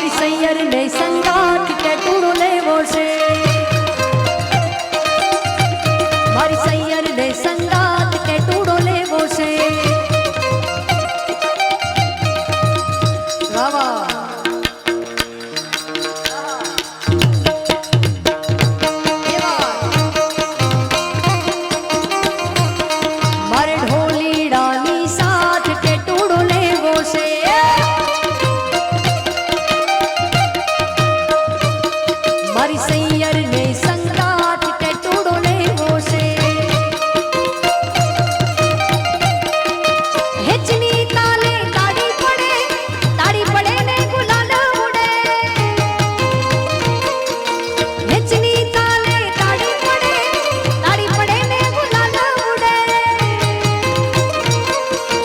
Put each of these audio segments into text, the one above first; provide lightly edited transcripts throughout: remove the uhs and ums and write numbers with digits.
મારી સૈયર ને સંગાત ટેટુડો લેવો છે, મારી સૈયર ને સંગાત ટેટુડો લેવો છે. વાહ મારે ઢોલીડાની સાથ ટેટુડો લેવો છે, મારી સૈયર ને સંગાત ટેટુડો લેવો છે. હેચની તાલે તાળી પડે ને ગુલાલ ઉડે, હેચની તાલે તાળી પડે ને ગુલાલ ઉડે.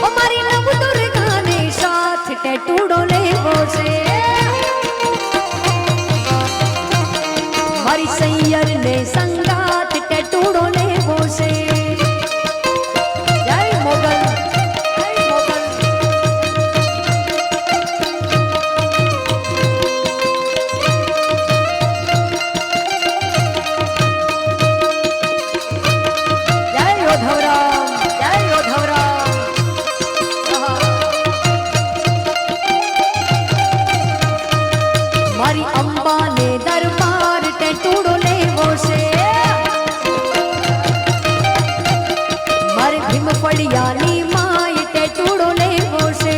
ઓ મારી નવ દુર્ગાને સાથ ટેટુડો લેવો છે, મારી સૈયર ને સંગાત ટેટુડો લેવો છે. જય મોગલ, જય મોગલ. જય યોધવરામ, જય યોધવરામ. મારી અંબાને દરબાર ટેટુડો લેવો છે, મારે ભીમ ફળિયાની માય ટેટુડો લેવો છે,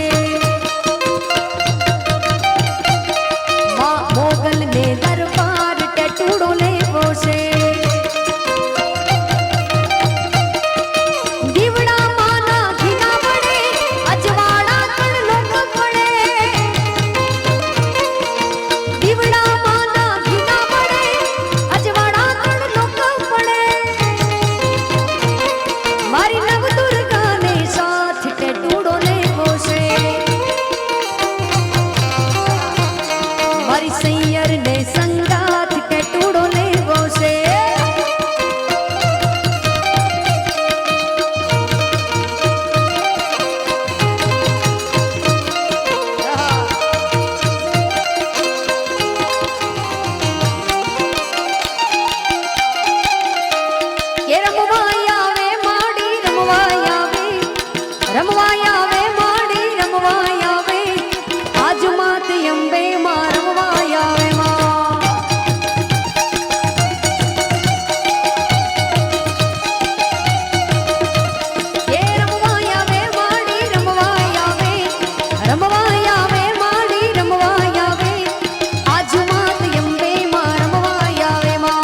માં મોગલને દરબાર ટેટુડો લેવો છે. દીવડા માના ઘીના વડે અજવાળા ત્રણ લોક પડે, દીવડા માના ઘીના વડે અજવાળા ત્રણ લોક પડે. મારી નવ દુર્ગાને સાથ ટેટુડો લેવો છે, મારી સૈયર ને સંગાત ટેટુડો લેવો છે. કે રમવાય આવે માડી રમવાય આવે, રમવાય આવે માડી રમવાય આવે, આજ માત અંબે માં રમવાય આવે માં. કે રમવાય આવે માડી રમવાય આવે, રમવાય આવે માડી રમવાય આવે, આજ માત અંબે માં રમવાય આવે માં.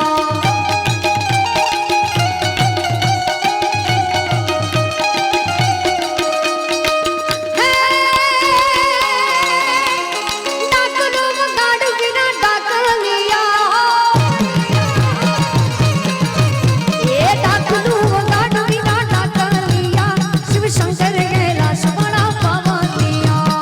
ડાકલો વગાડ વિના ડાકલિયા, એ ડાકલું વગાડ વિના ડાકલિયા, શિવ શંકર ગેલા સુમણા પાવતિયા.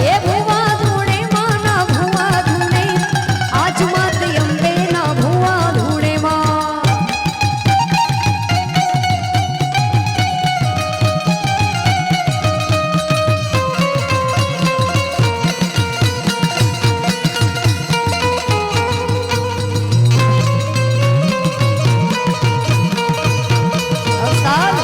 એ ભુવા ધૂણે માના ભુવા ધૂણે, આજ માત અંબે ના ભુવા ધૂણે માં. અવસાન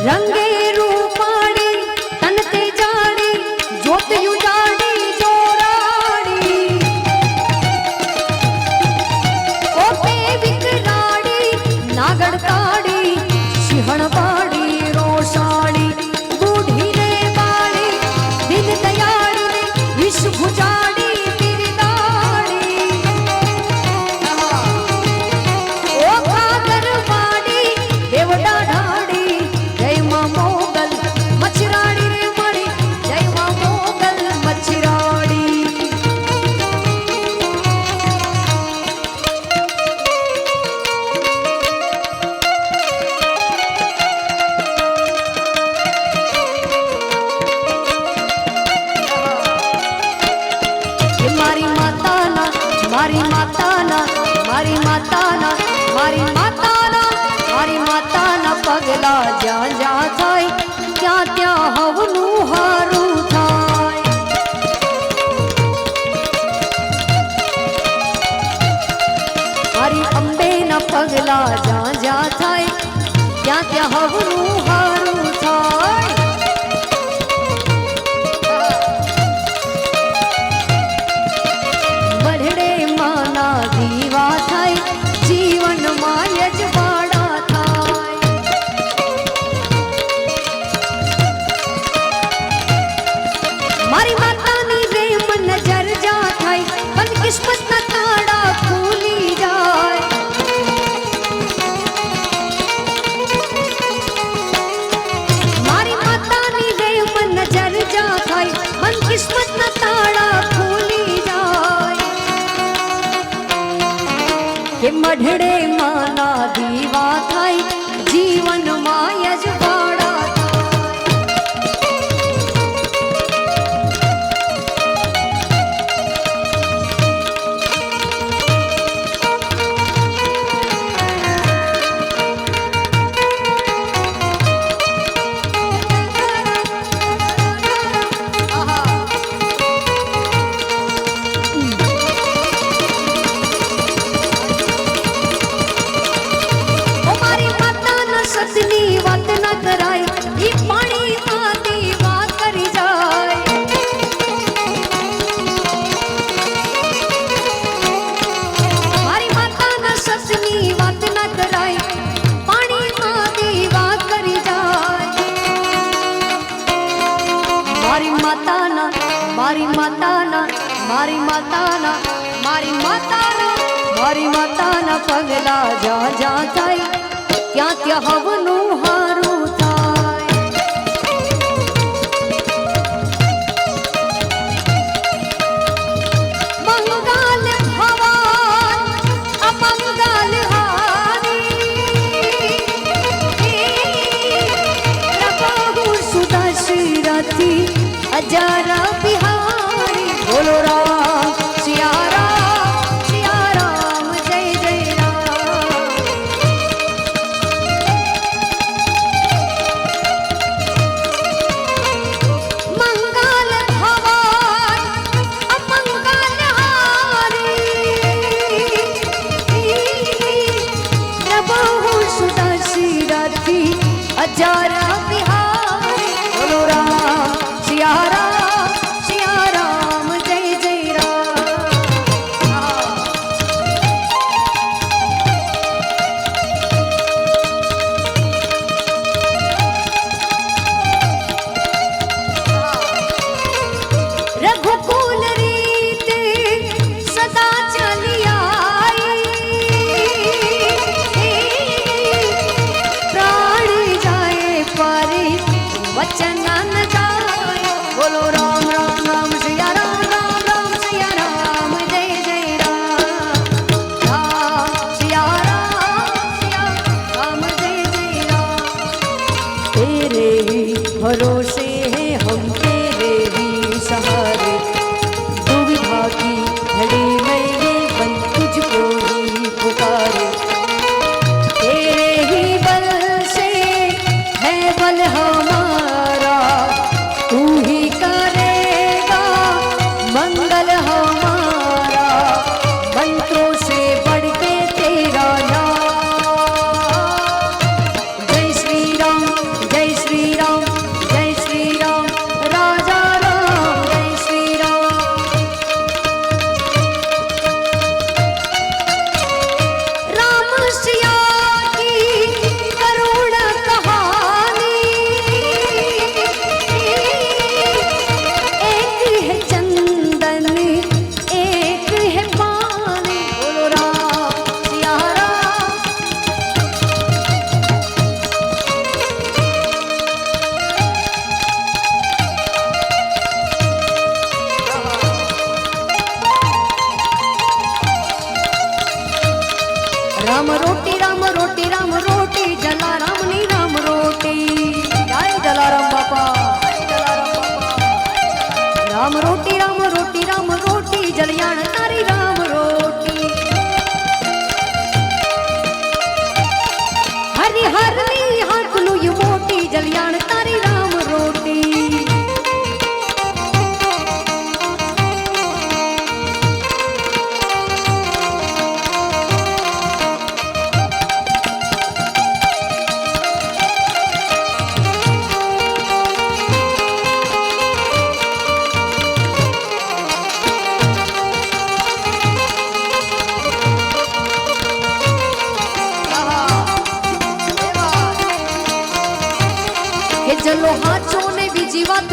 રંગે રૂપાણી તન તે જાણી, જ્યોત યુજાણી જોરાણી, ઓપે વિકરાડી નાગડ કાળી, સિંહણ પાડી રોષાળી, બુઢી રે બાળી દિન દયાળી રે, વિષ ભુજાડી બિરદાળી. ઓ ખાગર વાડી દેવડા ઢાળી, જય માં માતાના મારી માતાના મારી માતાના મારી માતાના મારી માતાના પગલા જ્યાં જ્યાં થાય ત્યાં ત્યાં હવનું હારું થાય મંગલ ભવાન અમંગલ હારી પ્રભુ સુદશરથી અજર બિહારી બોલો રામ સિયા રામ જય જય રામ મંગલ ભવાન અમંગલ હારી પ્રભુ સુદશરથી અજર બિહારી બોલો રામ સિયા રામ જય જય રામ રઘુકુલ રીત સદા ચલી આઈ પ્રાણ જાય પરી વચન ન જાય બોલો રામ રામ રામ સિયા રામ સિયા રામ જય જય રામ સિયા રામ જય જય રામ तेरे ही भरोसे हैं हम तेरे ही सहारे दुविधा की घड़ी में ये बन तुझको ही पुकारे तेरे ही बल से है बल हमारा तू ही करेगा मंगल हमारा मंत्रों से बढ़ के तेरा नाम जय श्री राम जय श्री राम जय श्री राम राजा राम जय श्री राम राम सिया की करुण कहानी एक है चंदन एक है पानी बोलो राम सिया राम राम रोटी जलाराम नी राम रोटी जय जलाराम बापा राम रोटी जलियाण तारी राम रोटी हरि हरनी हाथ नु ये मोटी जलियाण तारी राम रोटी કે ચલો હાચો ને બીજી વાત